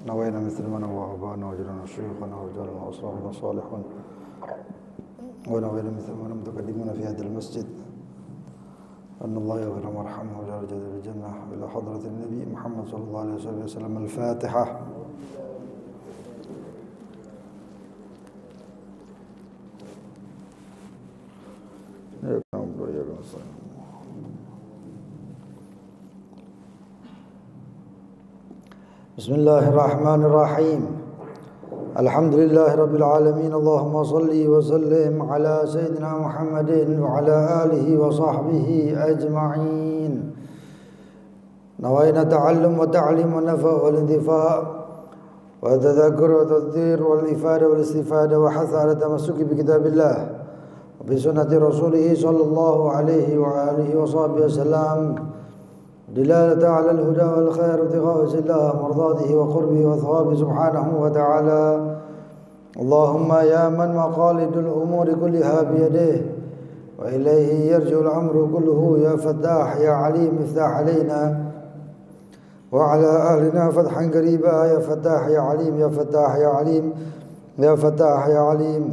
نوينا مثل ما نوى آباءنا وأجرنا شيوخنا ورجالنا وأصحابنا الصالحون ونوينا مثل ما متقدمون في هذا المسجد أن الله يغفر ويرحمه ويجعل جزاء الجنة إلى حضرة النبي محمد صلى الله عليه وسلم. الفاتحة. بسم الله الرحمن الرحيم. الحمد لله رب العالمين. اللهم صل وسلم على سيدنا محمد وعلى آله وصحبه أجمعين. نوينا تعلم وتعليم والنفع والانتفاع والتذكر والتذكير والإفادة والاستفادة وحث على التمسك بكتاب الله وبسنة رسوله صلى الله عليه وآله وصحبه وسلم، دلالة على الهدى والخير وابتغاء وجه الله مرضاته وقربه وثوابه سبحانه وتعالى. اللهم يا من مقاليد الأمور كلها بيده وإليه يرجع الأمر كله، يا فتاح يا عليم افتح علينا وعلى أهلنا فتحا قريبا، يا فتاح يا عليم يا فتاح يا عليم يا فتاح يا عليم.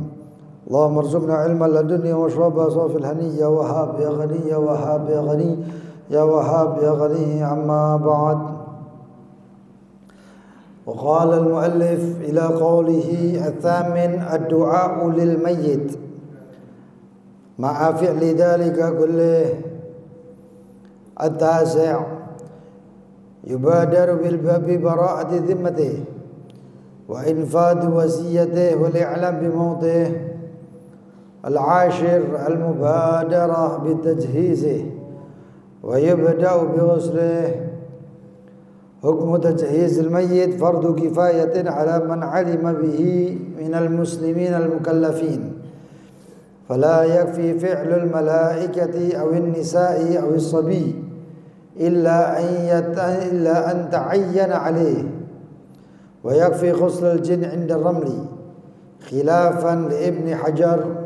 اللهم ارزقنا علما لدنيا واشربها صافي الهني، يا وهاب يا غني يا وهاب يا غني يا وهاب يا غني. أما بعد، وقال المؤلف إلى قوله الثامن: الدعاء للميت مع فعل ذلك كله. التاسع: يبادر ببراءة ذمته وإنفاذ وصيته والإعلام بموته. العاشر: المبادرة بتجهيزه ويبدأ بغسله. حكم تجهيز الميت فرض كفاية على من علم به من المسلمين المكلفين، فلا يكفي فعل الملائكة أو النساء أو الصبي إلا أن تعين عليه، ويكفي غسل الجن عند الرمل خلافا لابن حجر.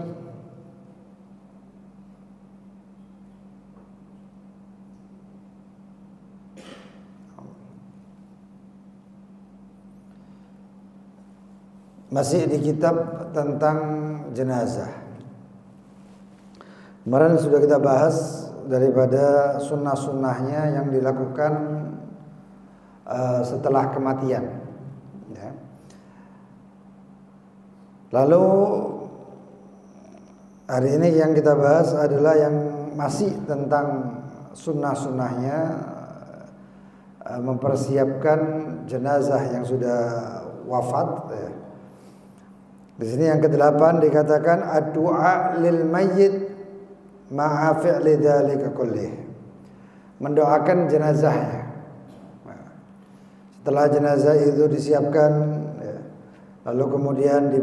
Masih di kitab tentang jenazah. Kemarin sudah kita bahas daripada sunnah-sunnahnya yang dilakukan setelah kematian, ya. Lalu hari ini yang kita bahas adalah yang masih tentang sunnah-sunnahnya mempersiapkan jenazah yang sudah wafat, ya. Di sini yang ke-8 dikatakan ad-du'a lil mayyit ma'a fi'li dzalika kullih. Mendoakan jenazahnya. Setelah jenazah itu disiapkan, ya, lalu kemudian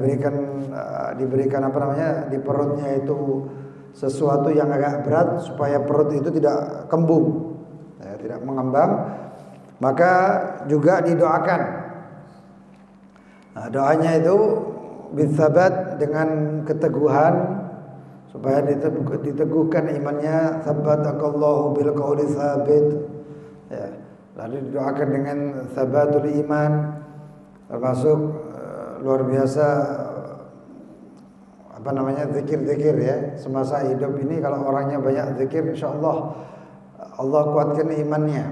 diberikan apa namanya, di perutnya itu sesuatu yang agak berat supaya perut itu tidak kembung, ya, tidak mengembang, maka juga didoakan. Nah, doanya itu bitsabat, dengan keteguhan, supaya diteguhkan imannya. Tsabatakallahu bil qauli tsabit, ya. Lalu didoakan dengan tsabatul iman, termasuk luar biasa apa namanya, zikir-zikir, ya. Semasa hidup ini kalau orangnya banyak zikir, insyaallah Allah kuatkan imannya,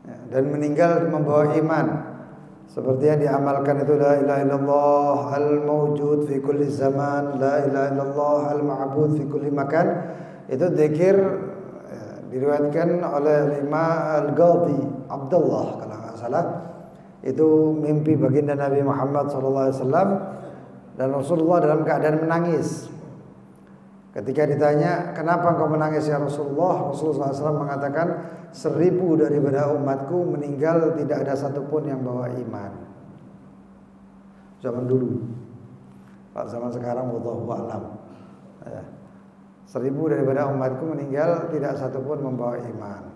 ya, dan meninggal membawa iman. Seperti yang diamalkan itu la ilaha illallah al-mawjud fi kulli zaman, la ilaha illallah al-ma'bud fi kulli makan. Itu zikir, ya, diriwayatkan oleh Imam Al-Ghazali Abdullah kalau enggak salah. Itu mimpi baginda Nabi Muhammad SAW dan Rasulullah dalam keadaan menangis. Ketika ditanya, "Kenapa engkau menangis ya Rasulullah?" Rasulullah SAW mengatakan, 1000 daripada umatku meninggal tidak ada satupun yang bawa iman. Zaman dulu. Pak, zaman sekarang wallahu a'lam. 1000 daripada umatku meninggal tidak satupun membawa iman.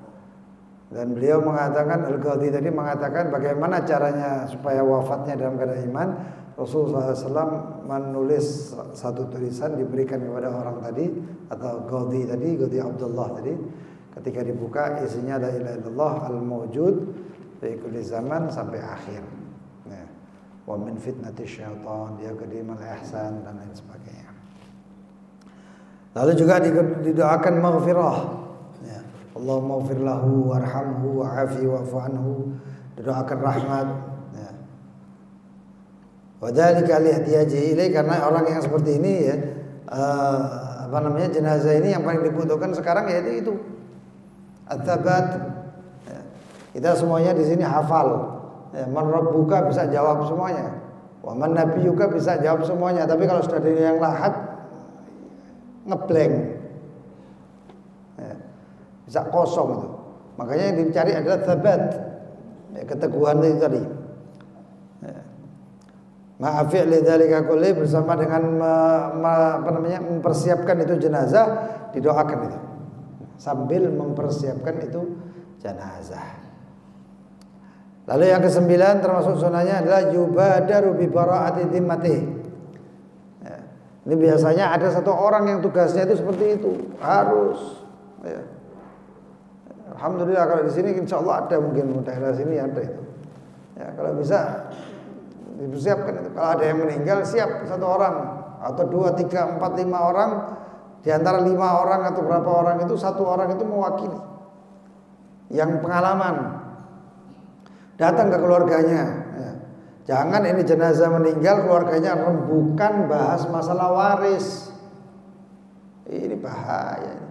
Dan beliau mengatakan, Al-Ghazali tadi mengatakan bagaimana caranya supaya wafatnya dalam keadaan iman. Rasulullah SAW menulis satu tulisan, diberikan kepada orang tadi, atau Ghazali tadi, Ghazali Abdullah tadi. Ketika dibuka isinya la ilaha illallah al-mawjud fi kulli zaman sampai akhir. wa min fitnatisy syaitan, ya qadimal ihsan dan lain sebagainya. Lalu juga didoakan maghfirah. Ya. Allahumma ighfir lahu warhamhu wa'afi wa'fu anhu. Didoakan rahmat. Ya. Wa dzalika li ihtiyaji ilai, karena orang yang seperti ini ya jenazah ini yang paling dibutuhkan sekarang yaitu itu at-tabat. Ya. Kita semuanya di sini hafal. Ya, man rabbuka bisa jawab semuanya. Wa man nabiyuka bisa jawab semuanya. Tapi kalau sudah ada yang lahat ngeblank, ya, bisa kosong itu. Makanya yang dicari adalah tabat, ya, keteguhan itu tadi. Ya. Ma'afi' lidzalika kulli, bersama dengan mempersiapkan itu jenazah, didoakan itu. Sambil mempersiapkan itu jenazah. Lalu yang ke-9 termasuk sunahnya adalah yubadaru bi bara'ati dhimmatih. Ini biasanya ada satu orang yang tugasnya itu seperti itu, harus. Ya. Alhamdulillah kalau di sini insya Allah ada, mungkin daerah sini ada itu. Ya, kalau bisa dipersiapkan itu. Kalau ada yang meninggal, siap satu orang atau 2, 3, 4, 5 orang, di antara 5 orang atau berapa orang itu, satu orang itu mewakili yang pengalaman datang ke keluarganya. Ya. Jangan ini jenazah meninggal, keluarganya rembukan bahas masalah waris. Ini bahaya.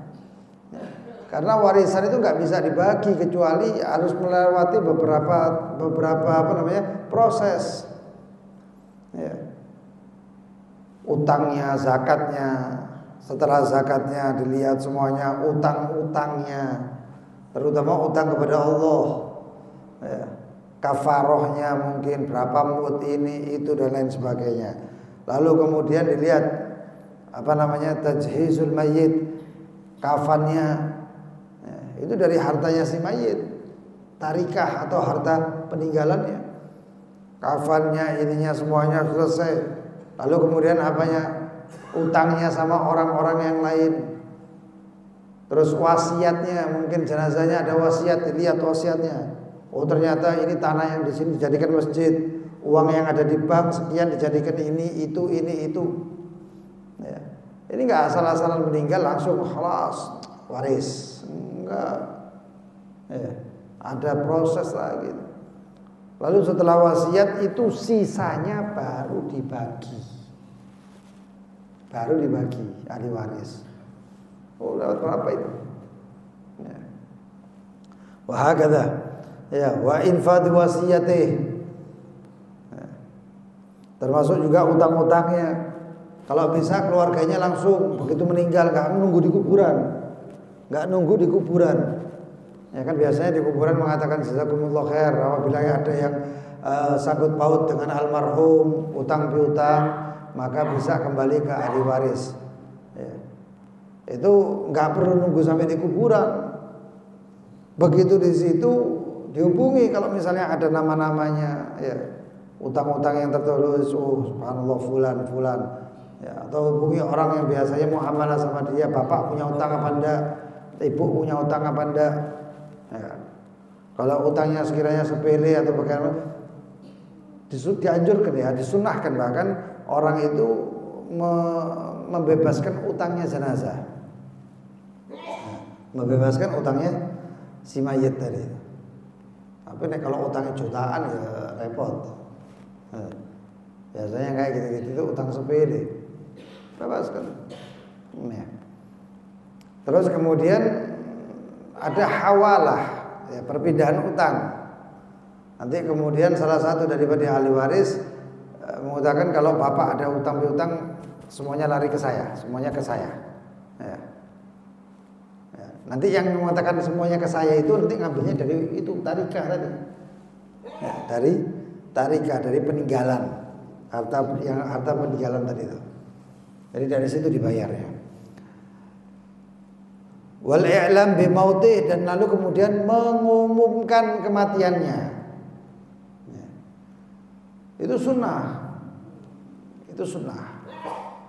Ya. Karena warisan itu nggak bisa dibagi kecuali harus melewati beberapa proses. Ya. Utangnya, zakatnya, setelah zakatnya dilihat semuanya, utang-utangnya, terutama utang kepada Allah. Ya. Kafarohnya mungkin berapa mut ini itu dan lain sebagainya. Lalu kemudian dilihat tajhizul mayyit, kafannya, ya, itu dari hartanya si mayit, tarikah atau harta peninggalannya. Kafannya, ininya semuanya selesai. Lalu kemudian utangnya sama orang-orang yang lain. Terus wasiatnya, mungkin jenazahnya ada wasiat, dilihat wasiatnya. Oh ternyata ini tanah yang di sini dijadikan masjid, uang yang ada di bank sekian dijadikan ini itu. Ya. Ini nggak asal-asalan meninggal langsung khalas waris, enggak. Ya. Ada proses lagi. Lalu setelah wasiat itu sisanya baru dibagi ahli waris. Oh dapat berapa itu? Ya. Wahakadha. Ya, wa infad wasiyatih. Termasuk juga utang-utangnya. Kalau bisa keluarganya langsung begitu meninggal, nggak nunggu di kuburan. Ya kan biasanya di kuburan mengatakan jazakumullah khair apabila ada yang sangkut paut dengan almarhum, utang piutang, maka bisa kembali ke ahli waris. Ya. Itu nggak perlu nunggu sampai di kuburan. Begitu di situ dihubungi kalau misalnya ada nama-namanya, ya, utang-utang yang tertulis, subhanallah fulan, ya, atau hubungi orang yang biasanya muamalah sama dia, bapak punya utang apa enggak, ibu punya utang apa enggak, ya. Kalau utangnya sekiranya sepele atau bagaimana, dianjurkan ya, disunahkan bahkan orang itu membebaskan utangnya jenazah, membebaskan utangnya si mayit tadi. Tapi kalau utangnya jutaan ya repot. Biasanya kayak gitu-gitu itu utang sepele, bebaskan. Ya. Terus kemudian ada hawalah, ya, perpindahan utang. Nanti kemudian salah satu daripada ahli waris mengatakan kalau bapak ada utang piutang semuanya lari ke saya, semuanya ke saya. Ya. Nanti yang mengatakan semuanya ke saya itu nanti ngambilnya dari itu tarikah tadi, ya, dari tarikah, dari peninggalan harta peninggalan tadi itu. Jadi dari situ dibayarnya. Wal i'lam bi mautih, dan lalu kemudian mengumumkan kematiannya. Ya. Itu sunnah.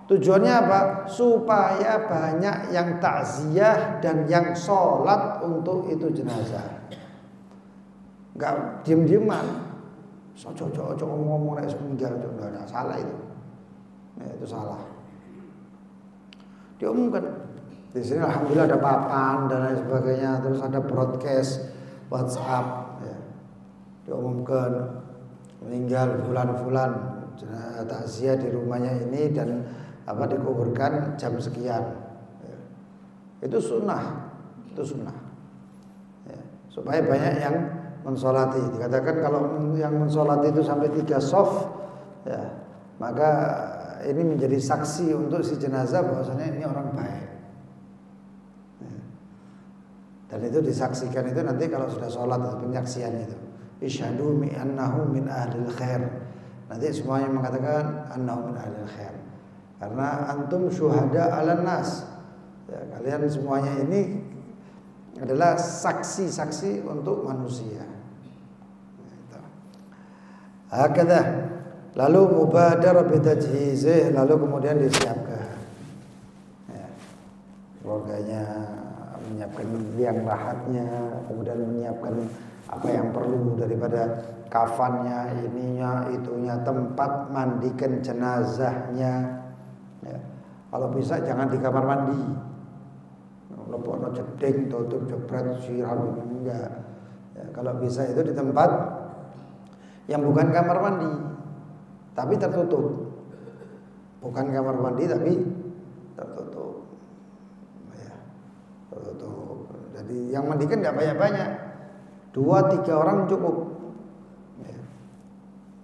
Tujuannya apa? Supaya banyak yang takziah dan yang sholat untuk itu jenazah. Enggak diem-dieman. Ojo ngomong nek meninggal itu enggak salah itu. Ya, itu salah. Diumumkan. Di sini alhamdulillah ada papan dan lain sebagainya, terus ada broadcast WhatsApp ya. Diumumkan meninggal fulan takziah di rumahnya ini dan dikuburkan jam sekian. Ya. Itu sunnah. Ya. Supaya banyak yang mensolati. Dikatakan kalau yang mensolati itu sampai 3 shaf, ya, maka ini menjadi saksi untuk si jenazah bahwasanya ini orang baik. Ya. Dan itu disaksikan itu nanti kalau sudah sholat itu penyaksian itu. Isyhadu mi annahu min ahlil khair. Nanti semuanya mengatakan annahu min ahlil khair. Karena antum syuhada 'alan nas. Ya, kalian semuanya ini adalah saksi-saksi untuk manusia. Hakadha. Lalu mubadarah bitajhizih, lalu kemudian disiapkan. Ya. Keluarganya menyiapkan liang lahatnya, kemudian menyiapkan apa yang perlu daripada kafannya, ininya, itunya, tempat mandikan jenazahnya. Ya. Kalau bisa jangan di kamar mandi. Lepokno jeding, tutup jebret, siram enggak. Ya, kalau bisa itu di tempat yang bukan kamar mandi, tapi tertutup. Bukan kamar mandi tapi tertutup. Ya, tertutup. Jadi yang mandikan enggak banyak-banyak. 2-3 orang cukup. Ya.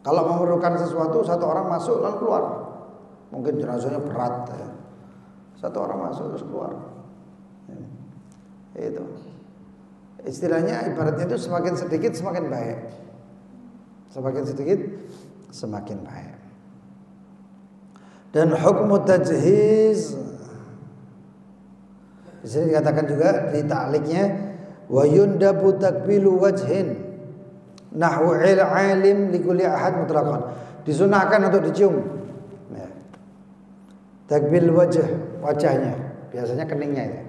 Kalau memerlukan sesuatu, 1 orang masuk lalu keluar. Mungkin jenazahnya berat. Ya. 1 orang masuk terus keluar. Ya. Itu. Istilahnya ibaratnya itu semakin sedikit semakin baik. Semakin sedikit semakin baik. Dan hukum tajhiz di sini dikatakan juga di ta'liqnya wa yundabu takbilu wajhin nahwu alim likulli ahad mutlaqan. Disunahkan untuk dicium. Ya. Takbil wajahnya, biasanya keningnya itu.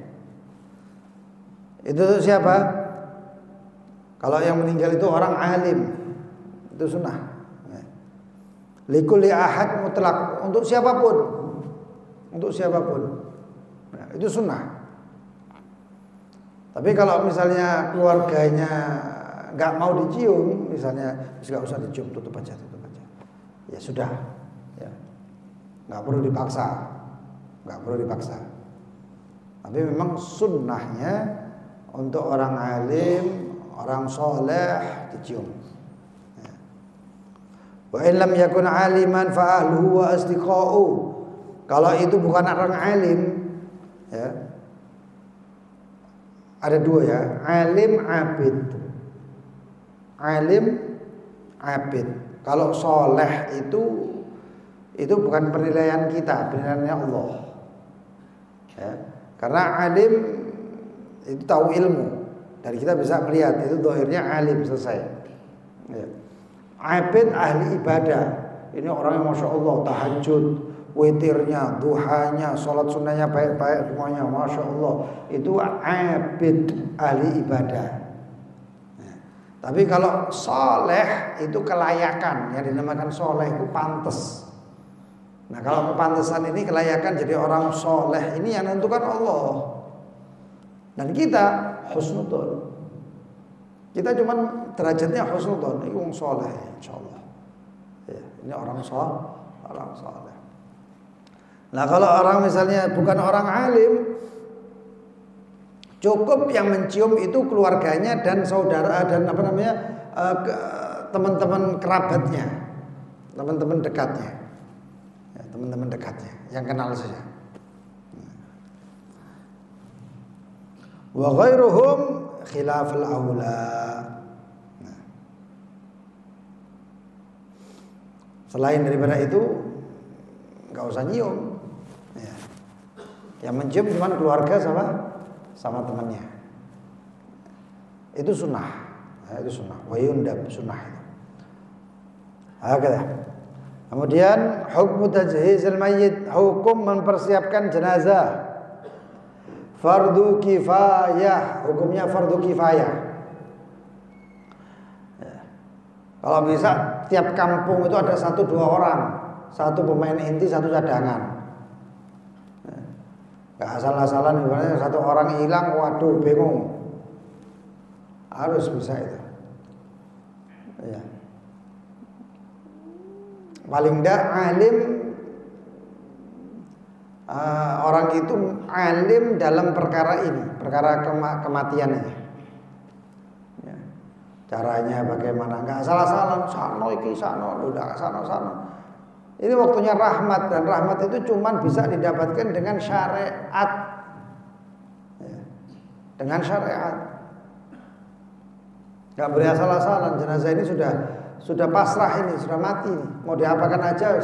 Itu siapa? Kalau yang meninggal itu orang alim. Itu sunnah. Likulli ahad mutlak, untuk siapapun. Untuk siapapun. Nah, itu sunnah. Tapi kalau misalnya keluarganya nggak mau dicium, misalnya nggak usah dicium, tutup aja. Ya sudah. Ya. Nggak perlu dipaksa. Tapi memang sunnahnya untuk orang alim, orang soleh dicium. Wa in lam yakun aliman fa ahluhu wa asdiqa'u. Kalau itu bukan orang alim, ya. Ada 2 ya, alim abid. Alim abid. Kalau soleh itu bukan penilaian kita, penilaiannya Allah. Ya. Karena alim itu tahu ilmu dan kita bisa melihat itu dohirnya alim selesai. Ya. Abid ahli ibadah. Ini orang yang masya Allah tahajud, witirnya, duhanya, sholat sunnahnya baik-baik semuanya, masya Allah. Itu abid ahli ibadah. Ya. Tapi kalau soleh itu kelayakan, yang dinamakan soleh itu pantas. Nah kalau kepantasan ini kelayakan jadi orang soleh ini yang menentukan Allah. Dan kita husnudzon. Kita cuman derajatnya husnudzon, ini orang soleh insyaallah. Ya, ini orang soleh. Nah kalau orang misalnya bukan orang alim, cukup yang mencium itu keluarganya dan saudara dan teman-teman kerabatnya, teman-teman dekatnya, ya, teman-teman dekatnya yang kenal saja. Wa ghairuhum khilaful aula. Nah. Selain daripada itu enggak usah nyium. Ya. Yang mencium cuma keluarga sama temannya. Itu sunnah. Ya, itu sunnah. Wa yundab sunnah itu. Hakada. Kemudian hukum tajhizil mayyit, hukum mempersiapkan jenazah. Fardu kifayah, hukumnya fardu kifayah. Kalau bisa tiap kampung itu ada 1-2 orang, satu pemain inti, satu cadangan. Gak asal-asalan, misalnya 1 orang hilang, waduh bingung. Harus bisa itu. Ya. Paling tidak alim, orang itu alim dalam perkara ini, perkara kematiannya. Ya. Caranya bagaimana? Gak asal-asalan, sano iki sano, udah sano. Ini waktunya rahmat, dan rahmat itu cuma bisa didapatkan dengan syariat. Ya. Dengan syariat. Gak boleh asal-asalan. Jenazah ini sudah pasrah ini, sudah mati ini. Mau diapakan aja.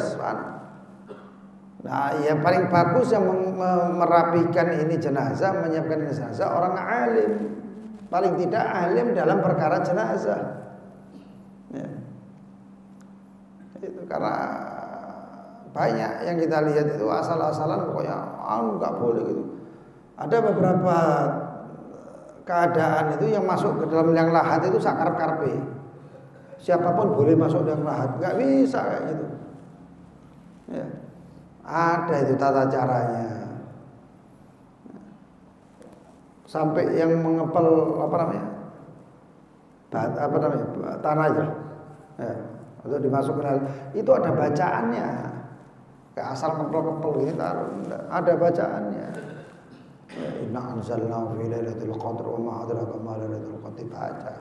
Nah, yang paling bagus yang merapikan ini jenazah, menyiapkan ini jenazah, orang alim. Paling tidak alim dalam perkara jenazah. Ya. Itu karena banyak yang kita lihat itu asal-asalan, pokoknya nggak boleh gitu. Ada beberapa keadaan itu yang masuk ke dalam liang lahat itu sakarep-karepe. Siapapun boleh masuk liang lahat, nggak bisa kayak gitu. Ya. Ada itu tata caranya. Sampai yang mengepel tanah itu, ya, untuk dimasukkan itu ada bacaannya. Gak asal ngepel-ngepel gitu, ada bacaannya. Inna anzalnahu fi lailatul qadr wa ma adraka ma lailatul qadr, baca.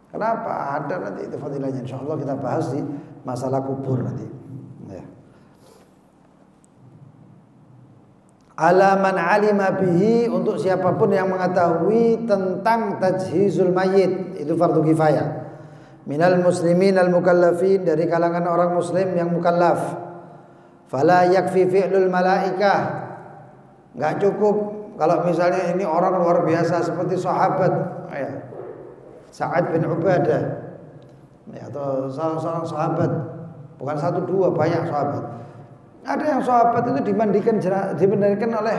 Kenapa? Ada nanti itu fadilahnya, insyaallah kita bahas di masalah kubur nanti. Ya. Ala man alima bihi, untuk siapapun yang mengetahui tentang tajhizul mayit, itu fardu kifayah. Minal muslimin al mukallafin, dari kalangan orang muslim yang mukallaf. Fala yakfi fi'lul malaikah, enggak cukup kalau misalnya ini orang luar biasa seperti sahabat ya, Sa'ad bin Ubadah ya, atau seorang sahabat, bukan 1-2, banyak sahabat. Ada yang sahabat itu dimandikan oleh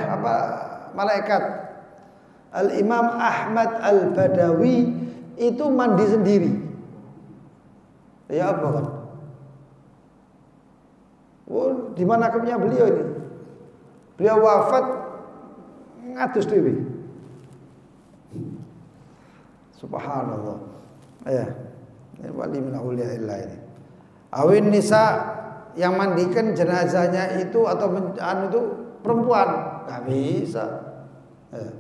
malaikat. Al-Imam Ahmad Al-Badawi itu mandi sendiri. Ya apa kan? Oh, di mana makamnya beliau ini? Beliau wafat ngatus dewi. Subhanallah. Ya. Ini wali min auliya illah ini. Awin nisa, yang mandikan jenazahnya itu atau itu perempuan, enggak bisa. Ya.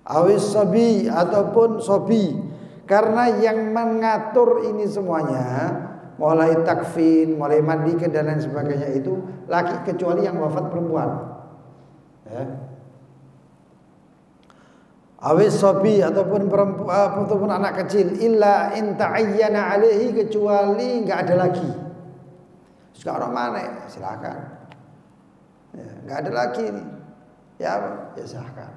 Awis sobi, ataupun sobi, karena yang mengatur ini semuanya, mulai takfin, mulai mandikan dan lain sebagainya itu laki, kecuali yang wafat perempuan. Ya. Awis sobi, ataupun perempuan ataupun anak kecil, illa in ta'ayyana alaihi, kecuali enggak ada lagi. Sekarang mana? Silakan. Ya, enggak ada lagi nih. Ya silakan.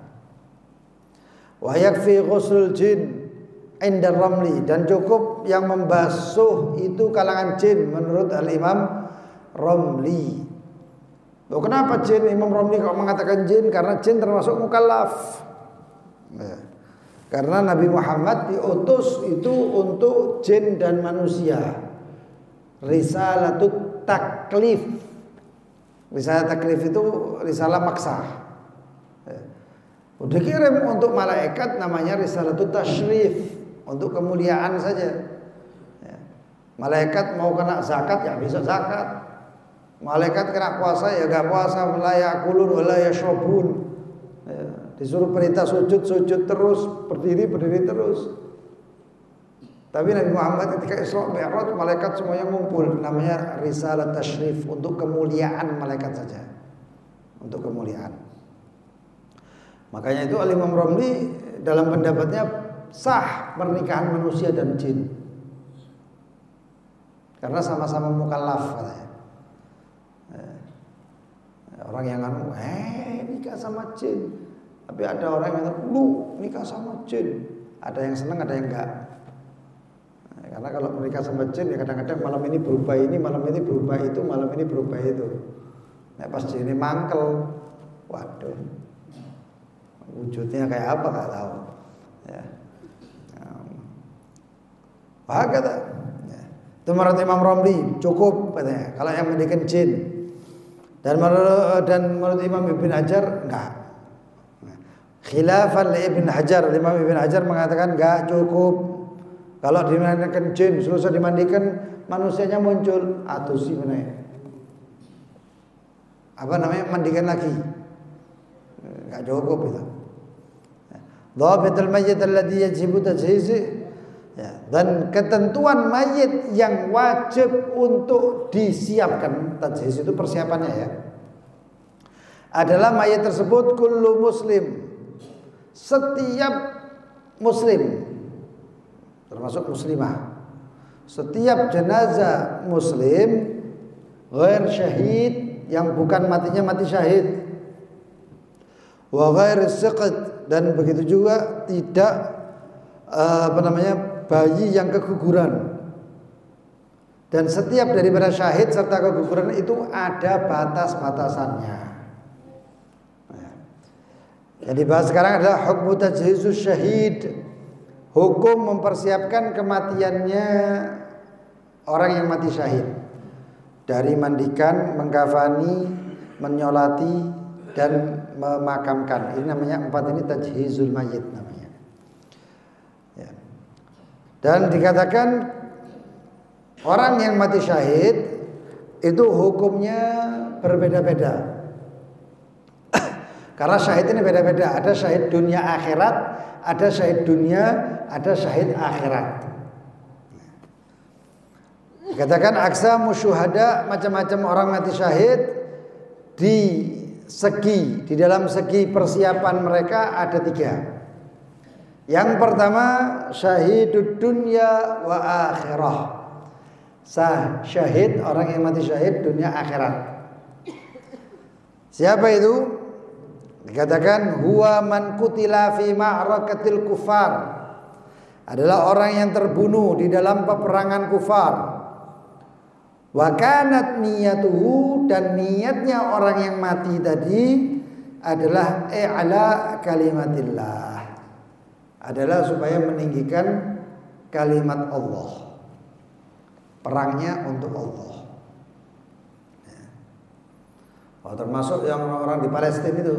Wa yakfi ghusl jin inda ramli, dan cukup yang membasuh itu kalangan jin menurut Al-Imam Ramli. Loh, kenapa jin? Imam Ramli kok mengatakan jin? Karena jin termasuk mukallaf. Ya. Karena Nabi Muhammad diutus itu untuk jin dan manusia. Risalatut taklif. Risalah taklif itu risalah maksa. Ya. Udah kirim untuk malaikat namanya risalatut tasyrif, untuk kemuliaan saja. Ya. Malaikat mau kena zakat ya bisa zakat. Malaikat kena puasa ya gak puasa. La ya'kulun wa la yashrabun. Ya. Disuruh perintah sujud terus, berdiri terus. Tapi Nabi Muhammad ketika Isra Mi'raj, malaikat semuanya ngumpul, namanya risalah tasyrif, untuk kemuliaan malaikat saja. Untuk kemuliaan. Makanya itu Al-Imam Ramli dalam pendapatnya sah pernikahan manusia dan jin. Karena sama-sama mukallaf katanya. Orang yang nikah sama jin. Tapi ada orang yang nikah sama jin. Ada yang senang, ada yang enggak. Karena kalau menikah sama jin ya kadang-kadang malam ini berubah ini, malam ini berubah itu, malam ini berubah itu. Nah, pas jinnya mangkel, waduh, wujudnya kayak apa nggak tahu. Ya. Kata Itu menurut Imam Romli cukup katanya. Kalau yang mandikan jin. Dan menurut Imam Ibn Hajar enggak. Khilafan li Ibn Hajar, Imam Ibn Hajar mengatakan enggak cukup. Kalau dimandikan jin, selesai dimandikan manusianya muncul, atusi benar. Apa namanya? Mandikan lagi. Enggak cukup itu. Dhabitul mayyit alladhi yajibu tajhizi. Ya, dan ketentuan mayit yang wajib untuk disiapkan, tajhiz itu persiapannya ya, adalah mayit tersebut kullu muslim, setiap muslim, termasuk muslimah, setiap jenazah muslim, ghair syahid, yang bukan matinya mati syahid, wa ghair siqat, dan begitu juga tidak bayi yang keguguran. Dan setiap daripada syahid serta keguguran itu ada batas-batasannya. Yang dibahas sekarang adalah hukmu tajhizus syahid, hukum mempersiapkan kematiannya orang yang mati syahid, dari mandikan, mengkafani, menyolati, dan memakamkan. Ini namanya 4 ini tajhizul mayit namanya. Dan dikatakan orang yang mati syahid itu hukumnya berbeda-beda. Karena syahid ini beda-beda. Ada syahid dunia akhirat, ada syahid dunia, ada syahid akhirat. Dikatakan aqsamu syuhada, macam-macam orang mati syahid di dalam segi persiapan mereka ada 3. Yang pertama syahidud dunya wa akhirah. Syahid, orang yang mati syahid dunia akhirat. Siapa itu? Dikatakan huwa man qutila fi ma'rakatil kufar. Adalah orang yang terbunuh di dalam peperangan kufar. Wa kanat niyatuhu, dan niatnya orang yang mati tadi adalah i'la kalimatillah, adalah supaya meninggikan kalimat Allah, perangnya untuk Allah. Termasuk yang orang-orang di Palestina itu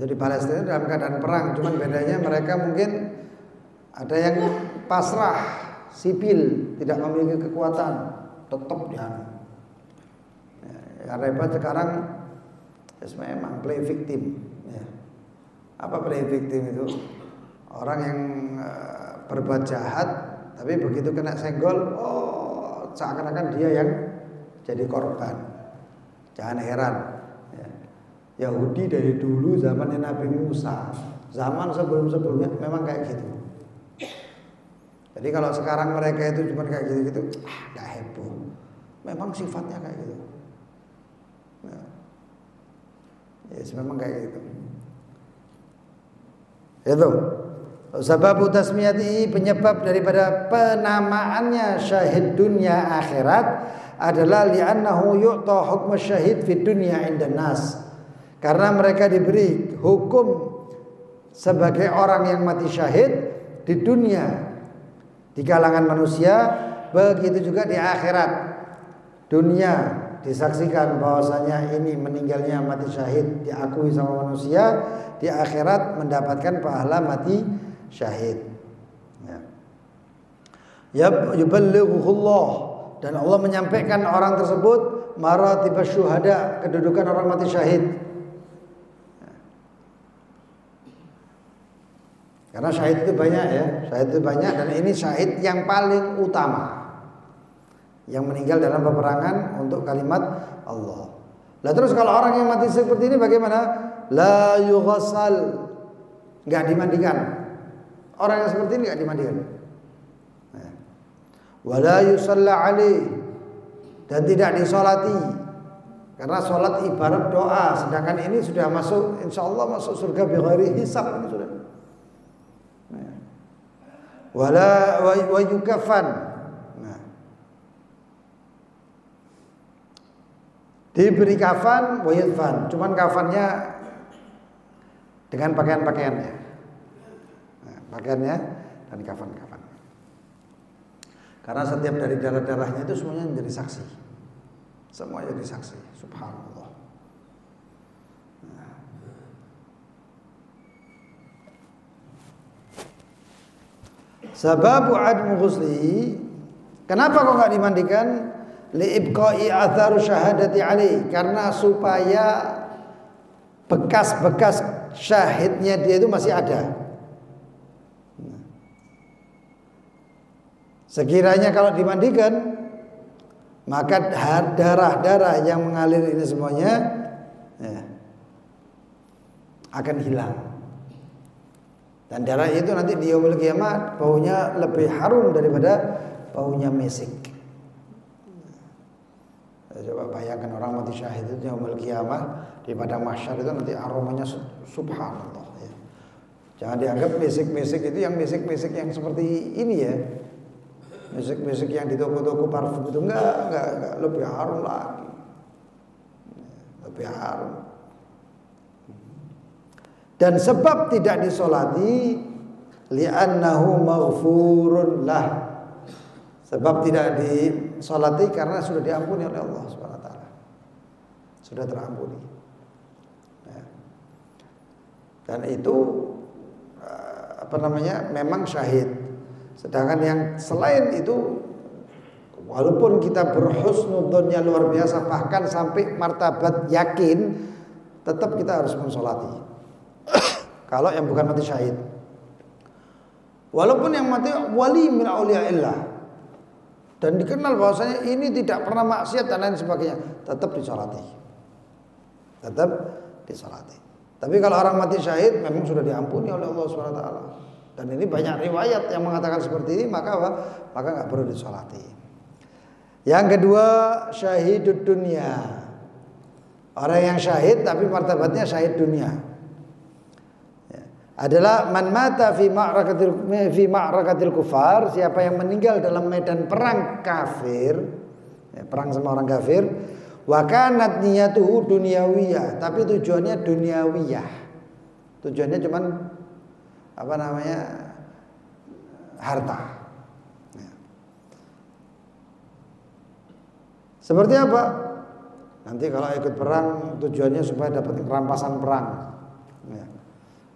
di Palestina dalam keadaan perang, cuman bedanya mereka mungkin ada yang pasrah, sipil, tidak memiliki kekuatan, tetap dianu. Yang repot sekarang memang play victim. Apa play victim itu? Orang yang berbuat jahat, tapi begitu kena senggol, seakan-akan dia yang jadi korban. Jangan heran, Yahudi dari dulu zamannya Nabi Musa, zaman sebelum-sebelumnya memang kayak gitu. Jadi kalau sekarang mereka itu cuma kayak gitu-gitu, gak heboh. Memang sifatnya kayak gitu. Memang kayak gitu. Itu sababu tasmiyati, penyebab daripada penamaannya syahid dunia akhirat adalah li'annahu yu'ta hukma syahid fid dunya indan nas, karena mereka diberi hukum sebagai orang yang mati syahid di dunia di kalangan manusia, begitu juga di akhirat. Dunia disaksikan bahwasanya ini meninggalnya mati syahid diakui sama manusia, di akhirat mendapatkan pahala mati syahid. Yuballighuhullah, dan Allah menyampaikan orang tersebut maratibasy syuhada, kedudukan orang mati syahid. Karena syahid itu banyak ya, syahid itu banyak, dan ini syahid yang paling utama, yang meninggal dalam peperangan untuk kalimat Allah. Lah terus kalau orang yang mati seperti ini bagaimana? La yughassal, enggak dimandikan. Orang yang seperti ini enggak dimandikan. Wala yusalla alaih, dan tidak disolati, karena sholat ibarat doa, sedangkan ini sudah masuk, insyaallah masuk surga bighairi hisab, ini sudah. Wala wa yukafan, diberi kafan, wa yudfan, cuman kafannya dengan pakaian-pakaiannya, pakaiannya dan kafan-kafan. Karena setiap dari darah-darahnya itu semuanya menjadi saksi. Semuanya jadi saksi. Subhanallah. Sababu admu ghusli, kenapa kok nggak dimandikan? Liibqai atharu syahadati alaih, karena supaya bekas-bekas syahidnya dia itu masih ada. Sekiranya kalau dimandikan, maka darah-darah yang mengalir ini semuanya akan hilang. Dan darah itu nanti di yaumul kiamat baunya lebih harum daripada baunya mesik. Coba bayangkan orang mati syahid itu yaumul kiamat di padang mahsyar itu nanti aromanya subhanallah ya. Jangan dianggap mesik-mesik itu yang mesik-mesik yang seperti ini ya. Mesik-mesik yang di toko-toko parfum itu enggak lebih harum lagi. Lebih harum. Dan sebab tidak disolati li'annahu maghfurun lah. Sebab tidak disolati karena sudah diampuni oleh Allah Subhanahu wa taala. Sudah terampuni. Ya. Dan itu memang syahid. Sedangkan yang selain itu, walaupun kita berhusnudzonnya luar biasa, bahkan sampai martabat yakin, tetap kita harus mensolati. Kalau yang bukan mati syahid, walaupun yang mati wali min auliyaillah dan dikenal bahwasanya ini tidak pernah maksiat dan lain sebagainya, tetap disolati. Tetap disolati. Tapi kalau orang mati syahid memang sudah diampuni oleh Allah Subhanahu wa taala. Dan ini banyak riwayat yang mengatakan seperti ini, maka apa? Maka enggak perlu disolati. Yang kedua, syahidud dunia. Orang yang syahid tapi martabatnya syahid dunia. Adalah man mata fi ma'rakatil kufar, siapa yang meninggal dalam medan perang kafir, perang sama orang kafir, wa kanat niyatuhu dunyawiyah, tapi tujuannya dunyawiyah. Tujuannya cuman harta. Seperti apa? Nanti kalau ikut perang tujuannya supaya dapat rampasan perang.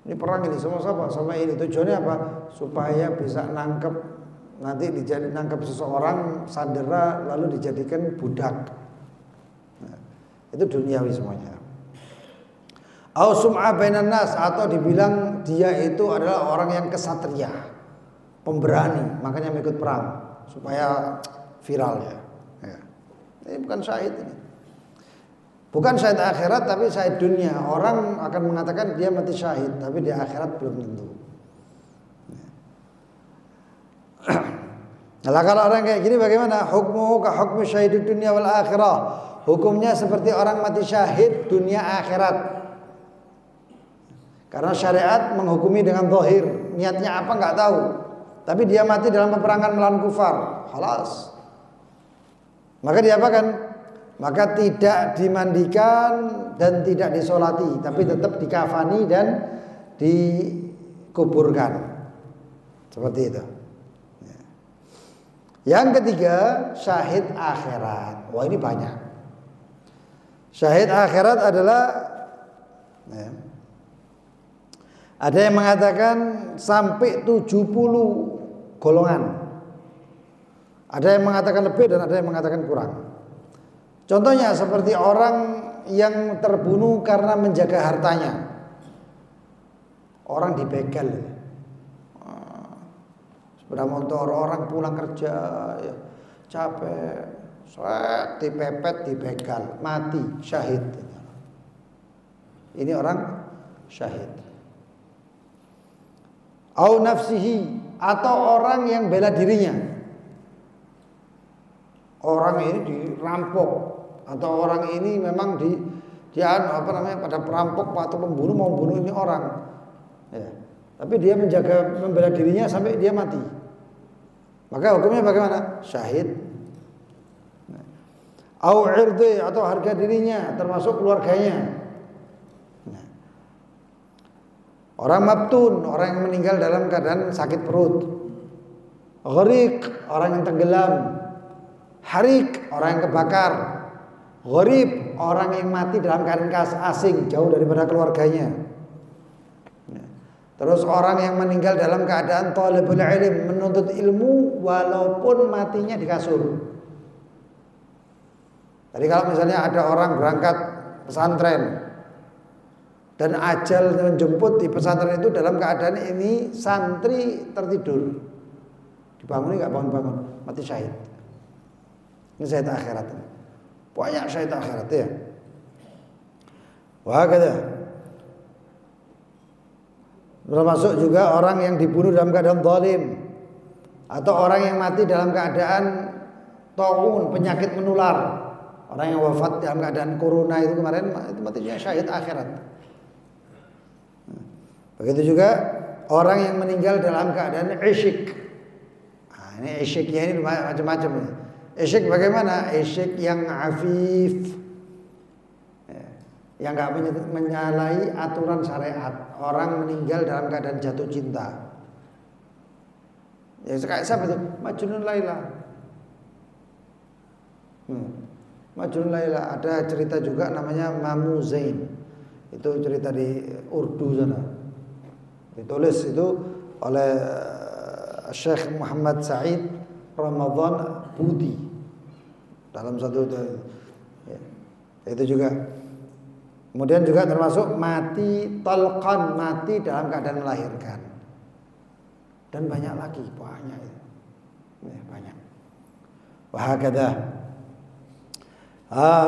Ini perang ini sama ini tujuannya apa? Supaya bisa nangkep, nanti nangkep seseorang sandera lalu dijadikan budak. Itu duniawi semuanya. Au sum'a bainan nas, atau dibilang dia itu adalah orang yang kesatria, pemberani, makanya ikut perang supaya viral ya. Ini bukan syahid ini. Bukan syahid akhirat tapi syahid dunia. Orang akan mengatakan dia mati syahid, tapi di akhirat belum tentu. Nah, kalau orang kayak gini bagaimana? Hukmuhu ka hukmi syahidud dunia wal akhirah. Hukumnya seperti orang mati syahid dunia akhirat. Karena syariat menghukumi dengan zahir, niatnya apa enggak tahu. Tapi dia mati dalam peperangan melawan kufar, khalas. Maka diapakan? Maka tidak dimandikan dan tidak disolati, tapi tetap dikafani dan dikuburkan. Seperti itu. Yang ketiga, syahid akhirat. Wah, ini banyak. Syahid akhirat adalah ada yang mengatakan sampai 70 golongan. Ada yang mengatakan lebih dan ada yang mengatakan kurang. Contohnya seperti orang yang terbunuh karena menjaga hartanya. Orang dibegal, sepeda motor, orang pulang kerja ya, capek, dipepet, dibegal, mati, syahid. Ini orang syahid. Au nafsihi, atau orang yang bela dirinya. Orang ini dirampok, atau orang ini memang pada perampok atau pembunuh mau bunuh ini orang, ya. Tapi dia membela dirinya sampai dia mati. Maka hukumnya bagaimana? Syahid. Au irdi, atau harga dirinya termasuk keluarganya. Orang mabtun, orang yang meninggal dalam keadaan sakit perut. Gharik, orang yang tenggelam. Harik, orang yang kebakar. Gharib, orang yang mati dalam keadaan asing, jauh daripada keluarganya. Terus orang yang meninggal dalam keadaan thalibul ilm, menuntut ilmu walaupun matinya di kasur. Jadi kalau misalnya ada orang berangkat pesantren dan ajal menjemput di pesantren itu dalam keadaan ini santri tertidur, dibangun nggak bangun-bangun, mati syahid. Ini syahid akhirat. Banyak syahid akhirat ya. Wah kata. Termasuk juga orang yang dibunuh dalam keadaan zalim atau orang yang mati dalam keadaan taun, penyakit menular. Orang yang wafat dalam keadaan corona itu kemarin itu matinya syahid akhirat. Begitu juga orang yang meninggal dalam keadaan isyik. Nah, ini isyiknya ini macam-macam. Isyik bagaimana? Isyik yang afif, yang nggak menyalahi aturan syariat. Orang meninggal dalam keadaan jatuh cinta. Ya kayak siapa itu? Majnun Laila. Majnun Laila. Ada cerita juga namanya Mamu Zain. Itu cerita di Urdu sana. Ditulis itu oleh Syekh Muhammad Said Ramadan Budi dalam satu ya. Itu juga. Kemudian juga termasuk mati talqan, mati dalam keadaan melahirkan. Dan banyak lagi, banyak itu. Ya, banyak. Wahakadzah.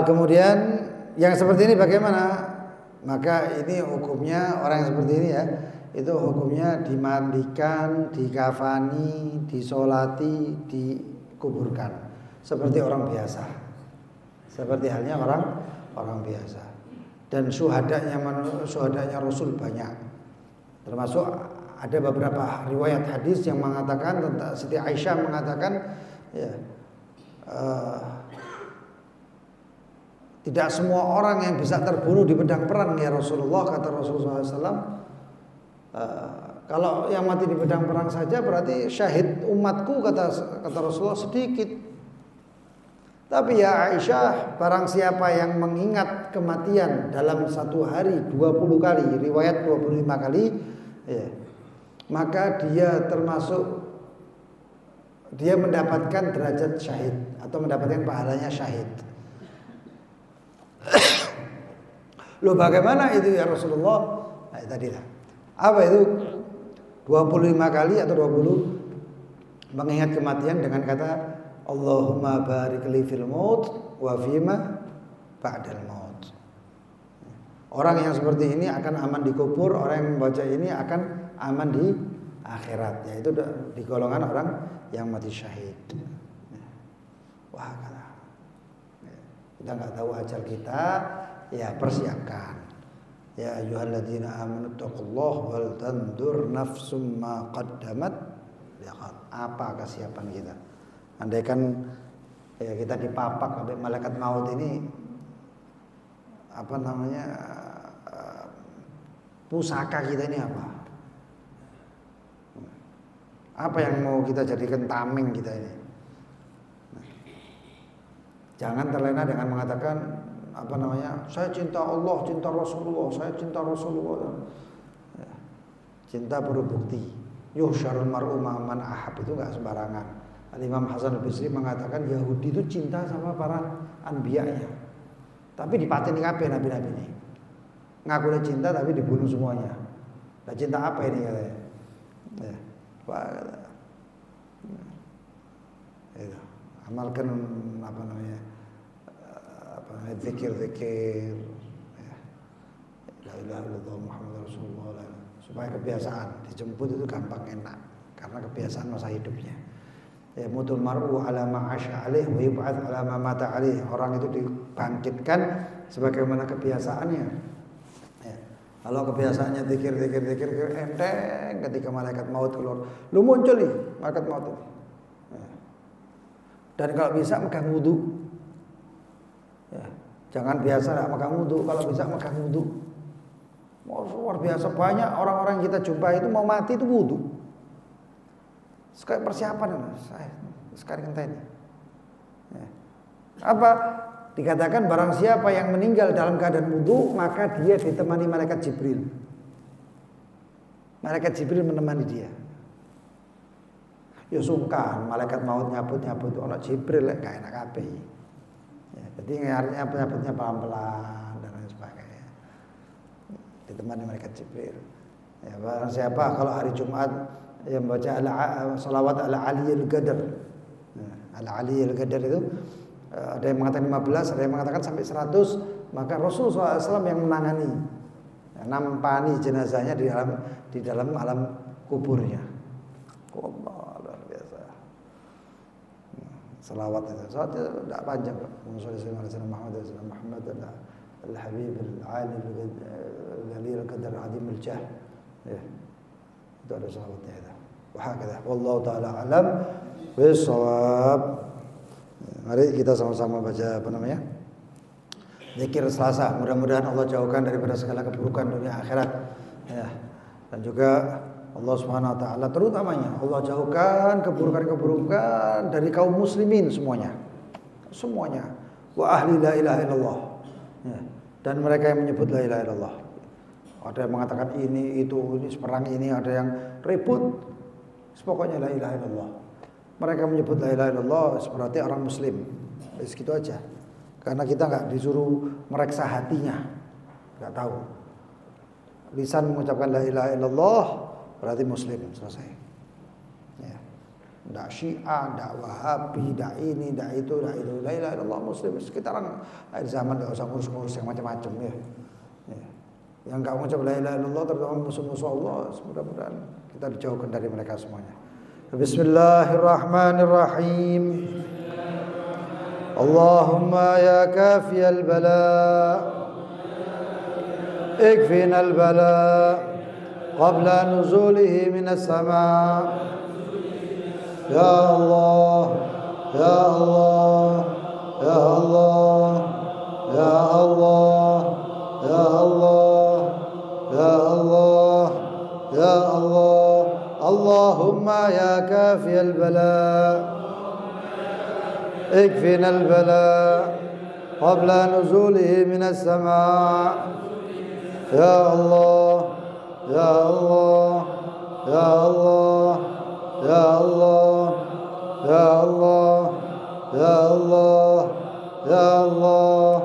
Kemudian yang seperti ini bagaimana? Maka ini hukumnya orang yang seperti ini ya, itu hukumnya dimandikan, dikafani, disolati, dikuburkan seperti orang biasa. Seperti halnya orang biasa. Dan syuhadanya Rasul banyak. Termasuk ada beberapa riwayat hadis yang mengatakan tentang Siti Aisyah mengatakan ya, tidak semua orang yang bisa terbunuh di pedang perang ya Rasulullah, kata Rasulullah SAW. Kalau yang mati di pedang perang saja berarti syahid umatku, kata Rasulullah, sedikit. Tapi ya Aisyah, barang siapa yang mengingat kematian dalam satu hari 20 kali, riwayat 25 kali ya, maka dia mendapatkan derajat syahid atau mendapatkan pahalanya syahid. Loh bagaimana itu ya Rasulullah? Nah tadi lah. Apa itu? 25 kali atau 20 mengingat kematian dengan kata Allahumma barik li fil maut wa fima ba'dal maut. Orang yang seperti ini akan aman dikubur, orang yang membaca ini akan aman di akhirat. Yaitu di golongan orang yang mati syahid. Wah, kita nggak tahu ajal kita, ya persiapkan. Ya ayyuhalladzina amanu taqullaha wal tandur nafsum ma qaddamat liqad. Apa kesiapan kita? Andaikan ya kita dipapak oleh malaikat maut ini, apa namanya, pusaka kita ini apa? Apa yang mau kita jadikan tameng kita ini? Jangan terlena dengan mengatakan apa namanya, saya cinta Allah, cinta Rasulullah, saya cinta Rasulullah. Cinta perlu bukti. Yuhsyarul mar'u ma'man ahab, itu enggak sembarangan. Imam Hasan al-Basri mengatakan Yahudi itu cinta sama para anbiya'nya, tapi dipateni kabeh nabi-nabi ini. Ngakunya cinta tapi dibunuh semuanya. Nah, cinta apa ini katanya? Ya. Itu. Amalkan apa namanya? Zikir-zikir. Ya. La ilaha illallah Muhammadur Rasulullah. Supaya kebiasaan dijemput itu gampang, enak karena kebiasaan masa hidupnya. Ya mutul mar'u ala ma 'asha 'alaih wa yub'ats ala ma mata 'alaih. Orang itu dibangkitkan sebagaimana kebiasaannya. Ya. Kalau kebiasaannya zikir enteng, ketika malaikat maut keluar, lu muncul nih malaikat maut itu. Ya. Dan kalau bisa megang wudu. Ya. Jangan biasa enggak megang wudu, kalau bisa megang wudu. Luar biasa banyak orang-orang yang kita jumpa itu mau mati itu wudu. Sekali persiapan saya sekarang ini. Ya. Apa dikatakan barang siapa yang meninggal dalam keadaan wudu maka dia ditemani malaikat Jibril. Malaikat Jibril menemani dia. Ya sungkan malaikat maut nyabut ono Jibril gak enak kabeh. Ya, jadi nyabutnya pelan-pelan dan lain sebagainya. Ditemani malaikat Jibril. Ya, barang siapa kalau hari Jumat yang baca salawat ala aliyil qadar. Ala aliyil qadar itu ada yang mengatakan 15, ada yang mengatakan sampai 100, maka Rasulullah SAW yang menangani, nampani jenazahnya di dalam alam kuburnya. Allah luar biasa. Salawat itu, salawat itu tidak panjang. Muhammad al-Habib al-Ali al-Jalil al-Qadar Adim al-Jah. Ya. Itu ada salawatnya itu. Wahakadha. Wallahu ta'ala alam bis-shawab. Mari kita sama-sama baca apa namanya? Zikir Selasa. Mudah-mudahan Allah jauhkan daripada segala keburukan dunia akhirat. Ya. Dan juga Allah Subhanahu wa taala terutamanya Allah jauhkan keburukan-keburukan dari kaum muslimin semuanya. Semuanya. Wa ahli la ilaha illallah. Ya. Dan mereka yang menyebut la ilaha illallah. Ada yang mengatakan ini perang ini, ada yang ribut. Pokoknya la ilaha illallah. Mereka menyebut la ilaha illallah seperti orang muslim. Segitu aja. Karena kita enggak disuruh mereksa hatinya. Enggak tahu. Lisan mengucapkan la ilaha illallah berarti muslim, selesai. Ya. Enggak Syiah, enggak Wahabi, enggak ini, enggak itu. La ilaha illallah muslim. Sekarang akhir zaman enggak usah ngurus-ngurus yang macam-macam ya. Ya. Yang enggak mengucap la ilaha illallah terutama musuh-musuh Allah, mudah-mudahan kita dijauhkan dari mereka semuanya. Bismillahirrahmanirrahim. Allahumma ya kafiyal bala ikfina al bala qabla nuzulihi minas sama. Ya Allah, ya Allah, ya Allah, ya Allah, ya Allah, ya Allah, ya Allah. Allahumma ya kafiyal bala اكفنا البلاء قبل نزوله من السماء. يا الله يا الله يا الله يا الله يا الله يا الله يا الله.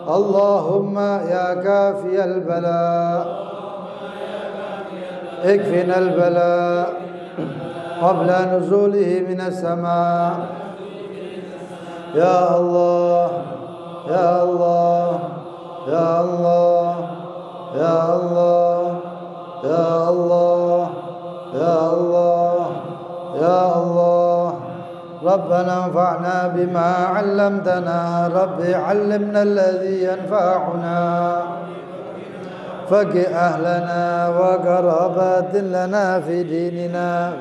اللهم يا كافي البلاء اكفنا البلاء قبل نزوله من السماء. يا الله يا الله يا الله يا الله يا الله يا الله يا الله. ربنا انفعنا بما علمتنا. رب علمنا الذي ينفعنا. فقه أهلنا وقرابات لنا في ديننا.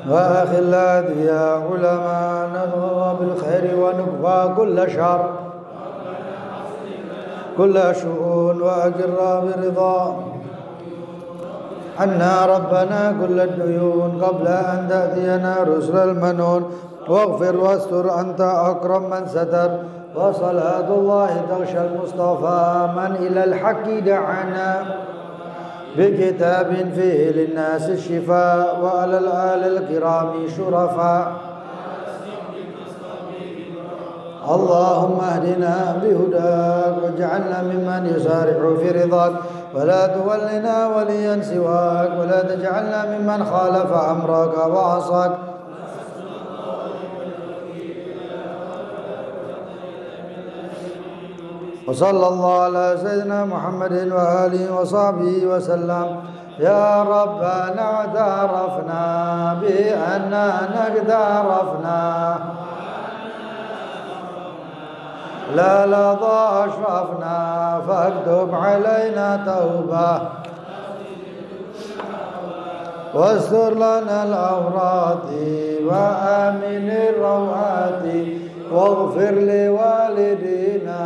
وآخر يا علماء نظر بالخير ونكفى كل شر كل شؤون وأقر برضا عنا ربنا كل الديون قبل أن تأتينا رسل المنون. واغفر واستر أنت أكرم من ستر. وصلاة الله تغشى المصطفى من إلى الحق دعانا بكتاب فيه للناس الشفاء. وعلى الآل الكرام شرفاء. اللهم اهدنا بهداك واجعلنا ممن يسارع في رضاك. ولا تولنا وليا سواك. ولا تجعلنا ممن خالف أمرك وعصاك. وصلى الله على سيدنا محمد وآله وصحبه وسلم. يا ربنا اعترفنا بأننا اقترفنا لا لظى أشرفنا فاكتب علينا توبة واستر لنا الأورات وآمن الروعات واغفر لوالدينا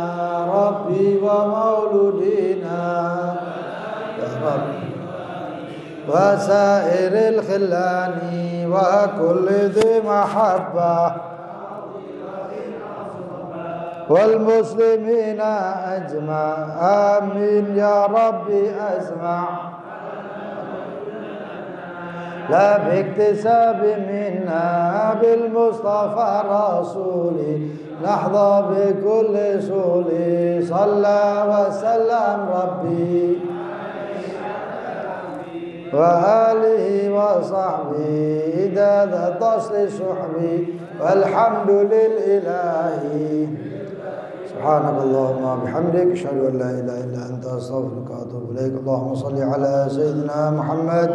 ربي ومولودينا يا رب وسائر الخلان وكل ذي محبة والمسلمين أجمع آمين يا ربي أسمع لا باكتساب منا بالمصطفى رسولي نحظى بكل سولي صلى وسلم ربي وآله وصحبه إداد تصل صحبي والحمد للإله سبحانك اللهم وبحمدك أشهد أن لا إله إلا أنت أستغفرك وأتوب إليك اللهم صل على سيدنا محمد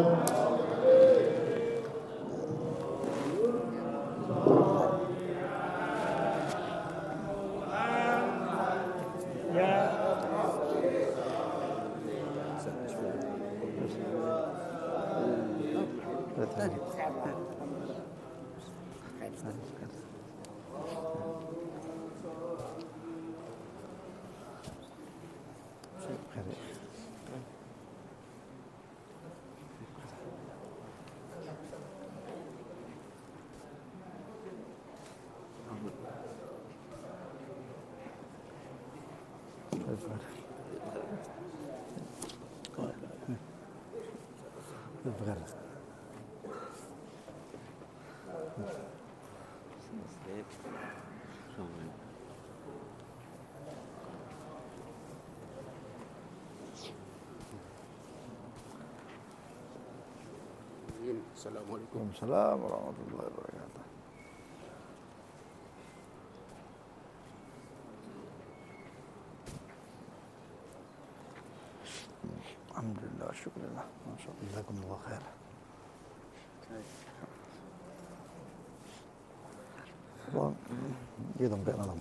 Assalamualaikum warahmatullahi wabarakatuh. Alhamdulillah, syukurillah. Masyaallah, jazakumullah khair. Gitu, enggak malam.